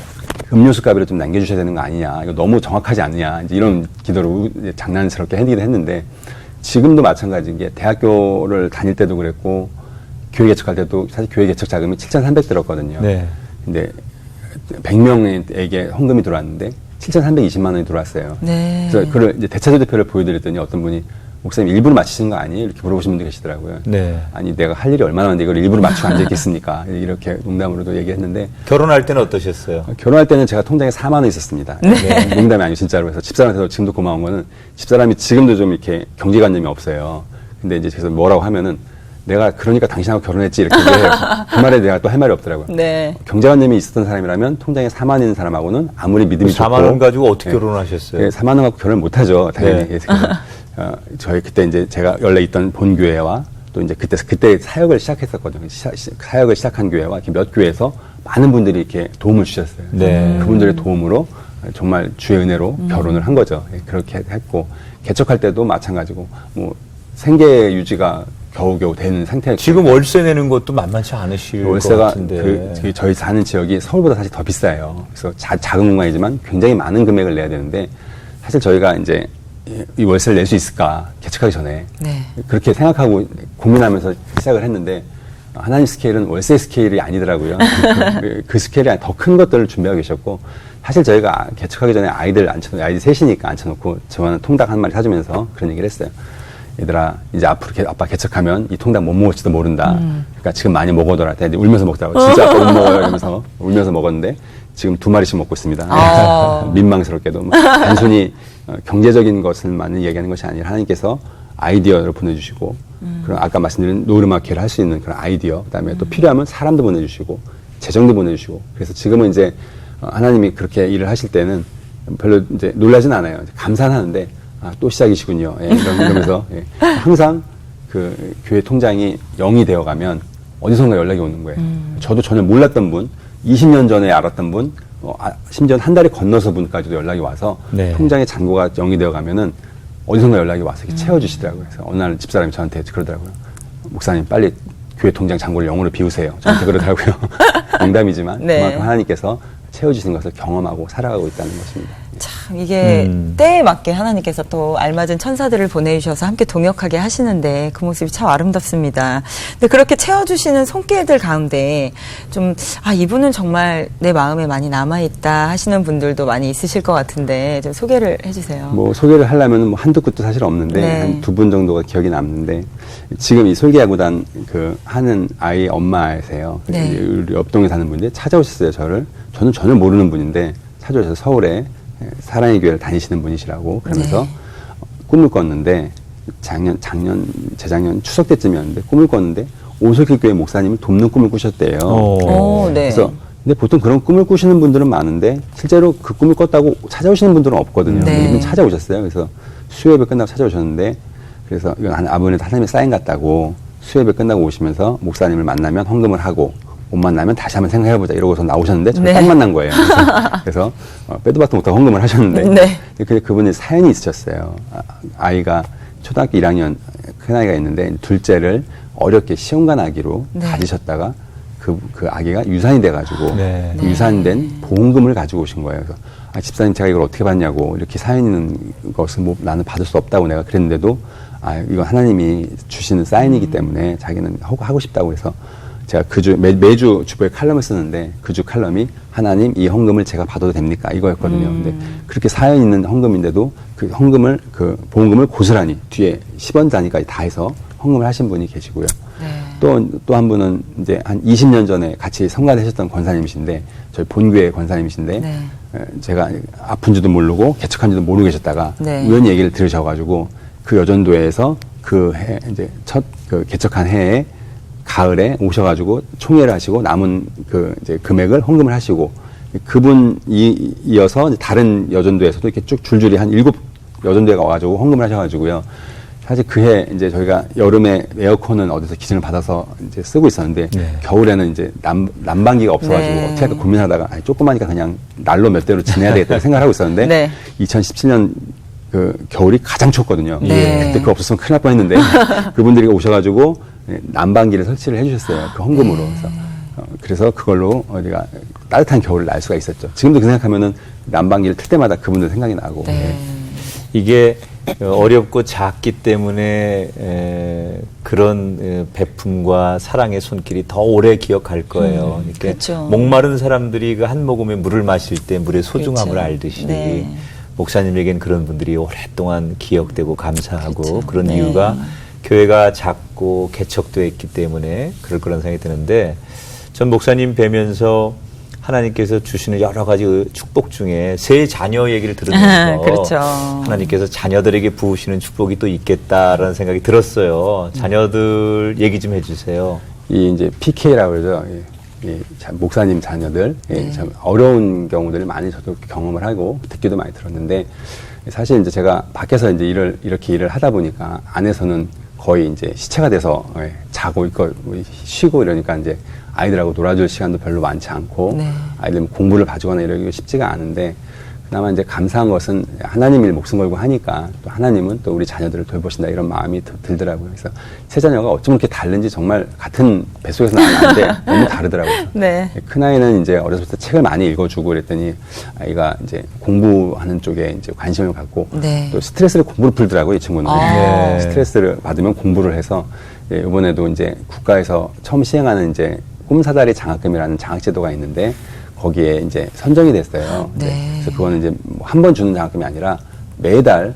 음료수 값이라도 좀 남겨주셔야 되는 거 아니냐. 이거 너무 정확하지 않느냐. 이제 이런 기도로 이제 장난스럽게 해드리긴 했는데 지금도 마찬가지인 게 대학교를 다닐 때도 그랬고 교회 개척할 때도 사실 교회 개척 자금이 7,300 들었거든요. 근데 100명에게 헌금이 들어왔는데 7,320만 원이 들어왔어요. 네. 그래서 그걸 이제 대차조 대표를 보여드렸더니 어떤 분이 목사님 일부러 맞히신 거 아니에요? 이렇게 물어보신 분도 계시더라고요. 네. 아니 내가 할 일이 얼마나 많은데 이걸 일부러 맞추고 앉아있겠습니까? 이렇게 농담으로도 얘기했는데 결혼할 때는 어떠셨어요? 결혼할 때는 제가 통장에 4만 원 있었습니다. 네. 농담이 아니고 진짜로. 그래서 집사람한테도 지금도 고마운 거는 집사람이 지금도 좀 이렇게 경제관념이 없어요. 근데 이제 그래서 뭐라고 하면은 내가 그러니까 당신하고 결혼했지 이렇게 얘기해요. 그 말에 내가 또 할 말이 없더라고요. 네. 경제관념이 있었던 사람이라면 통장에 4만 원 있는 사람하고는 아무리 믿음이 좋고 4만 원 가지고 어떻게 결혼하셨어요? 4만 원 갖고 결혼 못 하죠. 당연히. 네. 그래서 저희 그때 이제 제가 원래 있던 본 교회와 또 이제 그때 사역을 시작했었거든요. 사역을 시작한 교회와 이렇게 몇 교회에서 많은 분들이 이렇게 도움을 주셨어요. 네. 그분들의 도움으로 정말 주의 은혜로 결혼을 한 거죠. 예, 그렇게 했고 개척할 때도 마찬가지고 뭐 생계 유지가 겨우겨우 되는 상태였고 지금 월세 내는 것도 만만치 않으실 것 월세가 같은데. 저희 사는 지역이 서울보다 사실 더 비싸요. 그래서 작은 공간이지만 굉장히 많은 금액을 내야 되는데 사실 저희가 이제 이 월세를 낼 수 있을까 개척하기 전에 네. 그렇게 생각하고 고민하면서 시작을 했는데 하나님 스케일은 월세 스케일이 아니더라고요. 그 스케일이 더 큰 것들을 준비하고 계셨고 사실 저희가 개척하기 전에 아이들 아이들 셋이니까 앉혀놓고 저는 통닭 한 마리 사주면서 그런 얘기를 했어요. 얘들아 이제 앞으로 아빠 개척하면 이 통닭 못 먹을지도 모른다. 그러니까 지금 많이 먹어둬라. 근데 울면서 먹더라고. 진짜 아빠 못 먹어요. 이러면서 울면서 먹었는데 지금 2마리씩 먹고 있습니다. 민망스럽게도 단순히 경제적인 것을만 얘기하는 것이 아니라 하나님께서 아이디어를 보내주시고 그런 아까 말씀드린 노르마케를 할 수 있는 그런 아이디어 그다음에 또 필요하면 사람도 보내주시고 재정도 보내주시고 그래서 지금은 이제 하나님이 그렇게 일을 하실 때는 별로 이제 놀라진 않아요. 감사하는데 또 시작이시군요. 예, 이러면서 예. 항상 그 교회 통장이 0이 되어가면 어디선가 연락이 오는 거예요. 저도 전혀 몰랐던 분, 20년 전에 알았던 분, 심지어 한 달이 건너서 분까지도 연락이 와서 네. 통장의 잔고가 0이 되어가면은 어디선가 연락이 와서 이렇게 채워주시더라고요. 그래서 어느 날 집사람이 저한테 그러더라고요. 목사님 빨리 교회 통장 잔고를 0으로 비우세요. 저한테 그러더라고요. 농담이지만 네. 그만큼 하나님께서 채워주시는 것을 경험하고 살아가고 있다는 것입니다. 참 이게 때에 맞게 하나님께서 또 알맞은 천사들을 보내주셔서 함께 동역하게 하시는데 그 모습이 참 아름답습니다. 근데 그렇게 채워주시는 손길들 가운데 좀 이분은 정말 내 마음에 많이 남아있다 하시는 분들도 많이 있으실 것 같은데 좀 소개를 해주세요. 뭐 소개를 하려면 뭐 한두 끝도 사실 없는데 네. 한 두 분 정도가 기억이 남는데 지금 이 솔기야구단 그 하는 아이 엄마세요. 네. 우리 옆동에 사는 분인데 찾아오셨어요 저를. 저는 전혀 모르는 분인데 찾아오셔서 서울에 사랑의 교회를 다니시는 분이시라고 그러면서 네. 꿈을 꿨는데 재작년 추석 때쯤이었는데 꿈을 꿨는데 오솔길 교회 목사님을 돕는 꿈을 꾸셨대요. 네. 그래서 근데 보통 그런 꿈을 꾸시는 분들은 많은데 실제로 그 꿈을 꿨다고 찾아오시는 분들은 없거든요. 네. 이분 찾아오셨어요. 그래서 수요예배 끝나고 찾아오셨는데 그래서 이건 아버님한테 하나님의 사인 같다고 수요예배 끝나고 오시면서 목사님을 만나면 헌금을 하고 못 만나면 다시 한번 생각해보자 이러고서 나오셨는데 저를 네. 딱 만난 거예요. 그래서 빼도 박도 못하고 헌금을 하셨는데 네. 그분이 사연이 있으셨어요. 아이가 초등학교 1학년 큰아이가 있는데 둘째를 어렵게 시험관 아기로 네. 가지셨다가 그 아기가 유산이 돼가지고 네. 유산된 보험금을 가지고 오신 거예요. 그래서 집사님 제가 이걸 어떻게 받냐고 이렇게 사연 있는 것을 뭐 나는 받을 수 없다고 내가 그랬는데도 이건 하나님이 주시는 사인이기 때문에 자기는 하고 싶다고 해서 제가 매주 주보에 칼럼을 쓰는데 그 주 칼럼이 하나님 이 헌금을 제가 받아도 됩니까? 이거였거든요. 근데 그렇게 사연 있는 헌금인데도 그 헌금을 그 보험금을 고스란히 뒤에 10원 단위까지 다 해서 헌금을 하신 분이 계시고요. 네. 또 한 분은 이제 한 20년 전에 같이 성가되셨던 권사님이신데 저희 본교회 권사님이신데 네. 제가 아픈지도 모르고 개척한지도 모르고 계셨다가 네. 우연히 얘기를 들으셔가지고 그 여전도에서 그 해 이제 첫 그 개척한 해에 가을에 오셔가지고 총회를 하시고 남은 그 이제 금액을 헌금을 하시고 그분 이어서 다른 여전도에서도 이렇게 쭉 줄줄이 한 7 여전도가 와가지고 헌금을 하셔가지고요. 사실 그해 이제 저희가 여름에 에어컨은 어디서 기증을 받아서 이제 쓰고 있었는데 네. 겨울에는 이제 난방기가 없어가지고 네. 어떻게 할까 고민하다가 조그마니까 그냥 난로 몇 대로 지내야 되겠다 생각을 하고 있었는데 네. 2017년 그 겨울이 가장 춥거든요. 네. 그때 그거 없었으면 큰일 날 뻔했는데 그분들이 오셔가지고 난방기를 설치를 해주셨어요. 그 헌금으로. 그래서 그걸로 우리가 따뜻한 겨울을 날 수가 있었죠. 지금도 그 생각하면은 난방기를 틀 때마다 그분들 생각이 나고. 네. 이게 어렵고 작기 때문에 그런 베품과 사랑의 손길이 더 오래 기억할 거예요. 이렇게 그렇죠. 목마른 사람들이 그 한 모금의 물을 마실 때 물의 소중함을 그렇죠. 알듯이 네. 목사님에겐 그런 분들이 오랫동안 기억되고 감사하고 그렇죠. 그런 네. 이유가 교회가 작고 개척되어 있기 때문에 그럴 거란 생각이 드는데 전 목사님 뵈면서 하나님께서 주시는 여러 가지 축복 중에 세 자녀 얘기를 들으면서 그렇죠. 하나님께서 자녀들에게 부으시는 축복이 또 있겠다라는 생각이 들었어요. 자녀들 얘기 좀 해주세요. 이 이제 PK라고 그러죠. 목사님 자녀들 참 어려운 경우들을 많이 저도 경험을 하고 듣기도 많이 들었는데 사실 이제 제가 밖에서 이제 이렇게 일을 하다 보니까 안에서는 거의 이제 시체가 돼서 자고 있고 쉬고 이러니까 이제 아이들하고 놀아줄 시간도 별로 많지 않고 네. 아이들 공부를 봐주거나 이러기가 쉽지가 않은데 그나마 이제 감사한 것은 하나님이 목숨 걸고 하니까 또 하나님은 또 우리 자녀들을 돌보신다 이런 마음이 들더라고요. 그래서 세 자녀가 어쩜 이렇게 다른지 정말 같은 뱃속에서 나왔는데 너무 다르더라고요. 네. 큰아이는 이제 어려서부터 책을 많이 읽어주고 그랬더니 아이가 이제 공부하는 쪽에 이제 관심을 갖고 네. 또 스트레스를 공부로 풀더라고요, 이 친구는. 네. 스트레스를 받으면 공부를 해서 이번에도 이제 국가에서 처음 시행하는 이제 꿈사다리 장학금이라는 장학제도가 있는데 거기에 이제 선정이 됐어요. 네. 그래서 그거는 이제 한 번 주는 장학금이 아니라 매달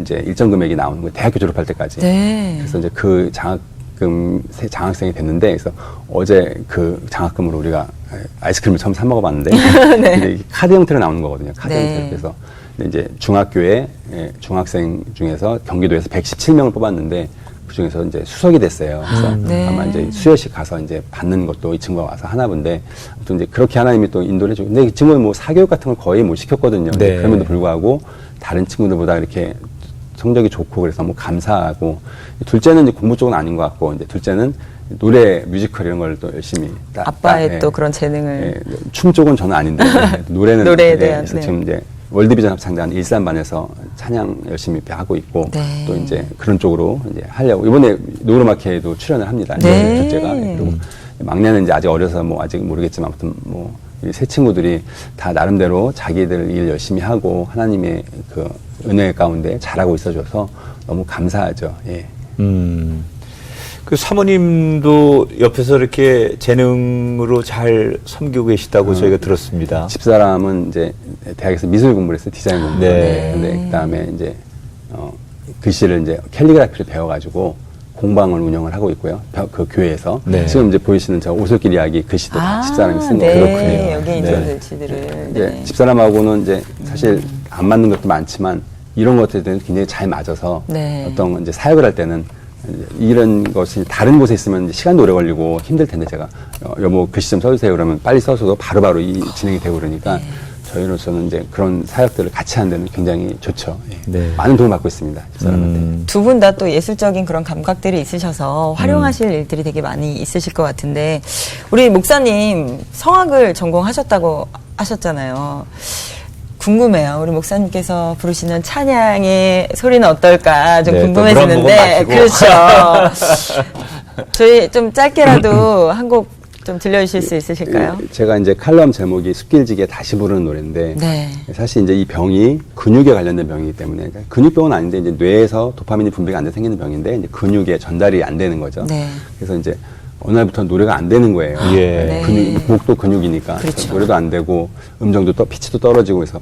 이제 일정 금액이 나오는 거예요. 대학교 졸업할 때까지. 네. 그래서 이제 그 장학생이 됐는데, 그래서 어제 그 장학금으로 우리가 아이스크림을 처음 사 먹어봤는데, 네. 이제 카드 형태로 나오는 거거든요. 카드 네. 형태로. 그래서 이제 중학교에 중학생 중에서 경기도에서 117명을 뽑았는데, 그 중에서 이제 수석이 됐어요. 그래서 네. 아마 이제 수여식 가서 이제 받는 것도 이 친구가 와서 하나 본데, 아무튼 이제 그렇게 하나님이 또 인도를 해주고, 근데 이 친구는 뭐 사교육 같은 걸 거의 못 시켰거든요. 네. 그럼에도 불구하고 다른 친구들보다 이렇게 성적이 좋고 그래서 너무 감사하고, 둘째는 이제 공부 쪽은 아닌 것 같고, 이제 둘째는 노래, 뮤지컬 이런 걸 또 열심히 아빠의 또 그런 재능을. 춤 쪽은 저는 아닌데 노래는 노래에 대한, 그래서 네. 지금 이제 월드비전 합창단 일산반에서 찬양 열심히 하고 있고 네. 또 이제 그런 쪽으로 이제 하려고 이번에 노르마케에도 출연을 합니다. 네. 둘째가 그리고 막내는 이제 아직 어려서 뭐 아직 모르겠지만 아무튼 뭐 이 세 친구들이 다 나름대로 자기들 일 열심히 하고 하나님의 그 은혜 가운데 잘하고 있어줘서 너무 감사하죠. 예. 그 사모님도 옆에서 이렇게 재능으로 잘 섬기고 계시다고 저희가 들었습니다. 집사람은 이제 대학에서 미술 공부를 했어요. 디자인 공부. 네. 근데 그다음에 이제 글씨를 이제 캘리그라피를 배워가지고 공방을 운영을 하고 있고요. 그 교회에서. 네. 지금 이제 보이시는 저 오솔길 이야기 글씨도 다 집사람이 쓴 네. 거예요. 그렇군요. 여기 네. 있는 글씨들을. 이제 네. 집사람하고는 이제 사실 안 맞는 것도 많지만 이런 것들에 대해서 굉장히 잘 맞아서 네. 어떤 이제 사역을 할 때는 이런 것이 다른 곳에 있으면 이제 시간도 오래 걸리고 힘들 텐데 제가 여보 글씨 좀 써주세요 그러면 빨리 써서도 바로바로 이 진행이 되고 그러니까 저희로서는 이제 그런 사역들을 같이 하는 데는 굉장히 좋죠. 예. 네. 많은 도움을 받고 있습니다. 집사람한테. 두 분 다 또 예술적인 그런 감각들이 있으셔서 활용하실 일들이 되게 많이 있으실 것 같은데 우리 목사님 성악을 전공하셨다고 하셨잖아요. 궁금해요. 우리 목사님께서 부르시는 찬양의 소리는 어떨까 좀 네, 궁금해지는데 또 물 한 모금 마시고. 그렇죠. 저희 좀 짧게라도 한 곡 좀 들려주실 수 있으실까요? 제가 이제 칼럼 제목이 숲길지기에 다시 부르는 노래인데 네. 사실 이제 이 병이 근육에 관련된 병이기 때문에 그러니까 근육병은 아닌데 이제 뇌에서 도파민이 분비가 안 돼 생기는 병인데 이제 근육에 전달이 안 되는 거죠. 네. 그래서 이제 어느 날부터 노래가 안 되는 거예요. 예. 네. 목도 근육이니까 그렇죠. 그래서 노래도 안 되고 음정도 피치도 떨어지고 해서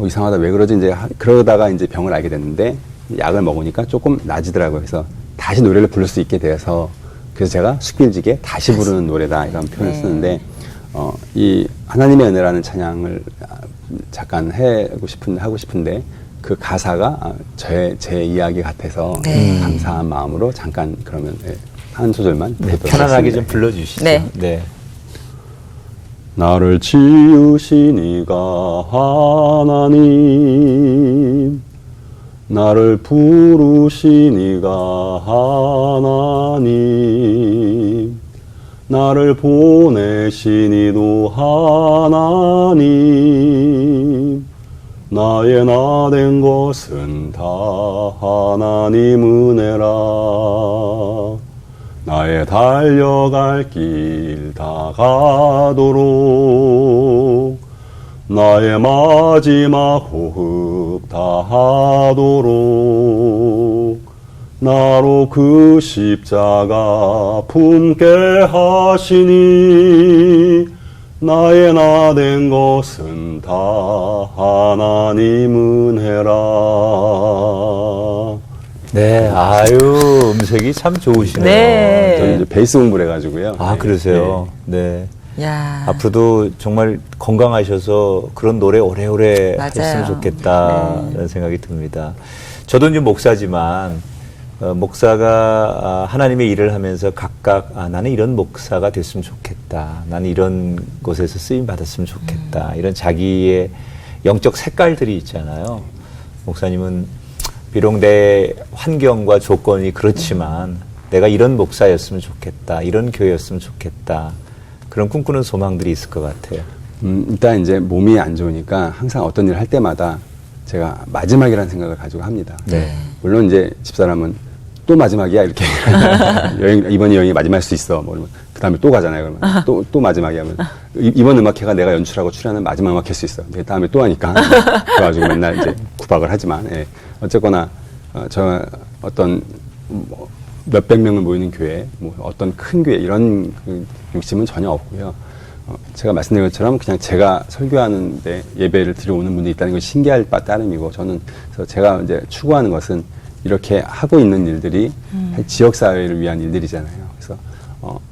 이상하다 왜 그러지 이제 그러다가 이제 병을 알게 됐는데 약을 먹으니까 조금 나아지더라고요. 그래서 다시 노래를 부를 수 있게 되어서 그래서 제가 숲길지기에 다시 부르는 노래다 이런 표현을 네. 쓰는데 이 하나님의 은혜라는 찬양을 잠깐 하고 싶은데 그 가사가 제 이야기 같아서 네. 감사한 마음으로 잠깐 그러면 한 소절만 편안하게 좀 불러주시죠. 네. 네. 나를 지으신 이가 하나님 나를 부르신 이가 하나님 나를 보내신 이도 하나님 나의 나 된 것은 다 하나님 은혜라 나의 달려갈 길 다 가도록 나의 마지막 호흡 다하도록 나로 그 십자가 품게 하시니 나의 나 된 것은 다 하나님 은혜라. 네, 아유, 음색이 참 좋으시네요. 네. 저는 이제 베이스 공부를 해가지고요. 아, 그러세요? 네. 야. 앞으로도 정말 건강하셔서 그런 노래 오래오래 맞아요. 했으면 좋겠다라는 생각이 듭니다. 저도 이제 목사지만, 목사가 하나님의 일을 하면서 각각 나는 이런 목사가 됐으면 좋겠다. 나는 이런 곳에서 쓰임 받았으면 좋겠다. 이런 자기의 영적 색깔들이 있잖아요. 목사님은 비록 내 환경과 조건이 그렇지만 내가 이런 목사였으면 좋겠다. 이런 교회였으면 좋겠다. 그런 꿈꾸는 소망들이 있을 것 같아요. 일단 이제 몸이 안 좋으니까 항상 어떤 일을 할 때마다 제가 마지막이라는 생각을 가지고 합니다. 네. 물론 이제 집사람은 또 마지막이야 이렇게 이번 여행이 마지막일 수 있어. 뭐 그 다음에 또 가잖아요. 그러면 또 마지막이야. 이번 음악회가 내가 연출하고 출연하는 마지막 음악회일 수 있어. 그 다음에 또 하니까 그래가지고 맨날 이제 구박을 하지만 예. 어쨌거나 저 어떤 몇백 명을 모이는 교회, 뭐 어떤 큰 교회 이런 그 욕심은 전혀 없고요. 제가 말씀드린 것처럼 그냥 제가 설교하는데 예배를 드려오는 분들이 있다는 것이 신기할 바 따름이고 저는 그래서 제가 이제 추구하는 것은 이렇게 하고 있는 일들이 지역사회를 위한 일들이잖아요. 그래서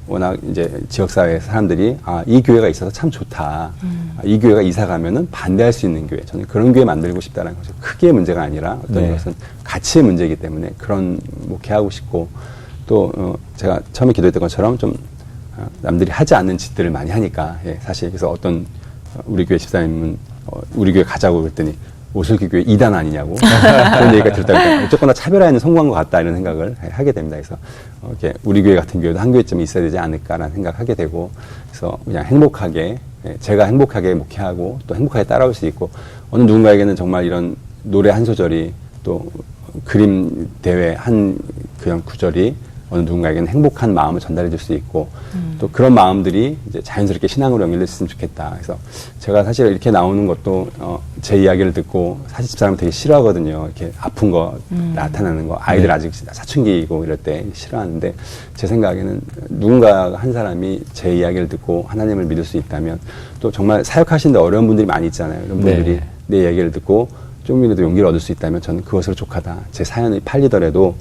워낙 이제 지역사회 사람들이 이 교회가 있어서 참 좋다. 이 교회가 이사 가면은 반대할 수 있는 교회. 저는 그런 교회 만들고 싶다는 것이 크기의 문제가 아니라 어떤 네. 것은 가치의 문제이기 때문에 그런 목회하고 싶고 또 제가 처음에 기도했던 것처럼 좀 남들이 하지 않는 짓들을 많이 하니까 예, 사실 그래서 어떤 우리 교회 집사님은 우리 교회 가자고 그랬더니 오솔길 교회 2단 아니냐고 그런 얘기가 들었다 보니까 어쨌거나 차별화에는 성공한 것 같다 이런 생각을 하게 됩니다. 그래서 이렇게 우리 교회 같은 교회도 한 교회쯤 있어야 되지 않을까라는 생각하게 되고 그래서 그냥 행복하게 제가 행복하게 목회하고 또 행복하게 따라올 수 있고 어느 누군가에게는 정말 이런 노래 한 소절이 또 그림 대회 한 그냥 구절이 어느 누군가에게는 행복한 마음을 전달해 줄 수 있고 또 그런 마음들이 이제 자연스럽게 신앙으로 연결됐으면 좋겠다. 그래서 제가 사실 이렇게 나오는 것도 제 이야기를 듣고 사실 집사람은 되게 싫어하거든요. 이렇게 아픈 거 나타나는 거 아이들 아직 사춘기이고 이럴 때 싫어하는데 제 생각에는 누군가 한 사람이 제 이야기를 듣고 하나님을 믿을 수 있다면 또 정말 사역하시는데 어려운 분들이 많이 있잖아요. 이런 분들이 내 이야기를 듣고 조금이라도 용기를 얻을 수 있다면 저는 그것으로 족하다. 제 사연이 팔리더라도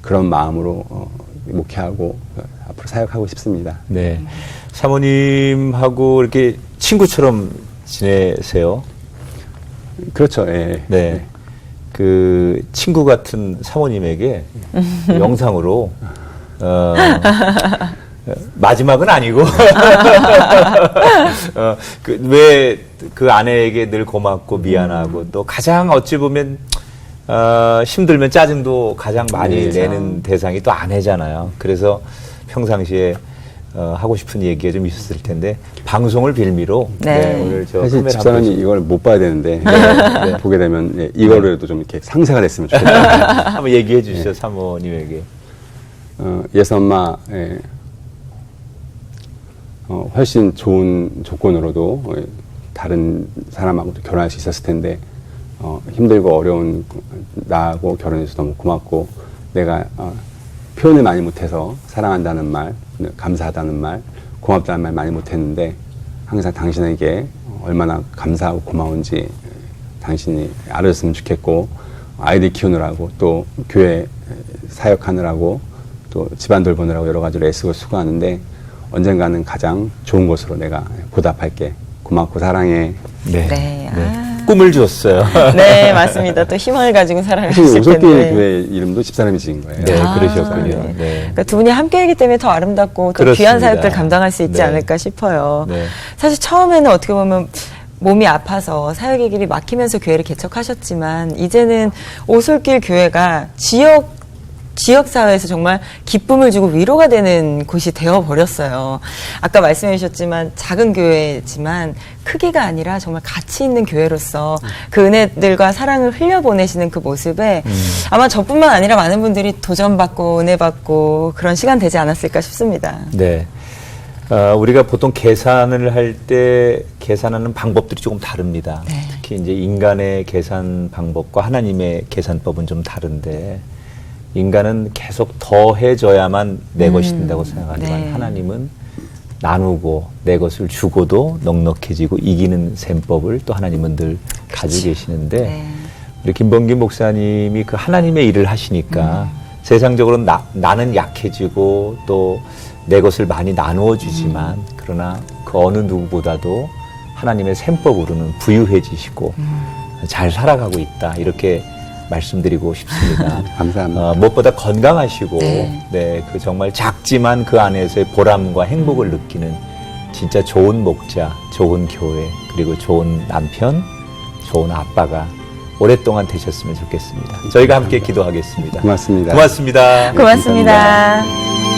그런 마음으로 목회하고 앞으로 사역하고 싶습니다. 네. 사모님하고 이렇게 친구처럼 지내세요? 그렇죠. 예. 네. 그 친구 같은 사모님에게 영상으로 마지막은 아니고 왜 그 아내에게 늘 고맙고 미안하고 또 가장 어찌 보면 힘들면 짜증도 가장 많이 내는 대상이 또 아내잖아요. 그래서 평상시에 하고 싶은 얘기가 좀 있었을 텐데 방송을 빌미로 오늘 저 사실 카메라 집사람이 이걸 못 봐야 되는데 보게 되면 이거라도 좀 이렇게 상세가 됐으면 좋겠다. 한번 얘기해 주시죠. 사모님에게. 예선마 훨씬 좋은 조건으로도 다른 사람하고도 결혼할 수 있었을 텐데 힘들고 어려운 나하고 결혼해서 너무 고맙고 내가 표현을 많이 못해서 사랑한다는 말, 감사하다는 말, 고맙다는 말 많이 못했는데 항상 당신에게 얼마나 감사하고 고마운지 당신이 알아줬으면 좋겠고 아이들 키우느라고 또 교회 사역하느라고 또 집안 돌보느라고 여러 가지로 애쓰고 수고하는데 언젠가는 가장 좋은 곳으로 내가 보답할게. 고맙고 사랑해. 네. 네. 꿈을 줬어요. 네, 맞습니다. 또 희망을 가지고 살아가실 텐데. 오솔길 교회 이름도 집사람이 지은 거예요. 네, 그러셨군요. 네. 네. 그러니까 두 분이 함께하기 때문에 더 아름답고 또 그렇습니다. 귀한 사역들 감당할 수 있지 네. 않을까 싶어요. 네. 사실 처음에는 어떻게 보면 몸이 아파서 사역의 길이 막히면서 교회를 개척하셨지만 이제는 오솔길 교회가 지역사회에서 정말 기쁨을 주고 위로가 되는 곳이 되어버렸어요. 아까 말씀해 주셨지만 작은 교회지만 크기가 아니라 정말 가치 있는 교회로서 그 은혜들과 사랑을 흘려보내시는 그 모습에 아마 저뿐만 아니라 많은 분들이 도전받고 은혜받고 그런 시간 되지 않았을까 싶습니다. 네. 우리가 보통 계산을 할 때 계산하는 방법들이 조금 다릅니다. 네. 특히 이제 인간의 계산 방법과 하나님의 계산법은 좀 다른데, 인간은 계속 더해져야만 내 것이 된다고 생각하지만 네. 하나님은 나누고 내 것을 주고도 넉넉해지고 이기는 셈법을 또 하나님은 늘 가지고 계시는데, 네. 우리 김범기 목사님이 그 하나님의 일을 하시니까 세상적으로 나는 약해지고 또 내 것을 많이 나누어 주지만 그러나 그 어느 누구보다도 하나님의 셈법으로는 부유해지시고 잘 살아가고 있다, 이렇게 말씀드리고 싶습니다. 감사합니다. 무엇보다 건강하시고 네. 그 정말 작지만 그 안에서의 보람과 행복을 느끼는 진짜 좋은 목자, 좋은 교회, 그리고 좋은 남편, 좋은 아빠가 오랫동안 되셨으면 좋겠습니다. 저희가 함께 기도하겠습니다. 고맙습니다. 고맙습니다. 고맙습니다.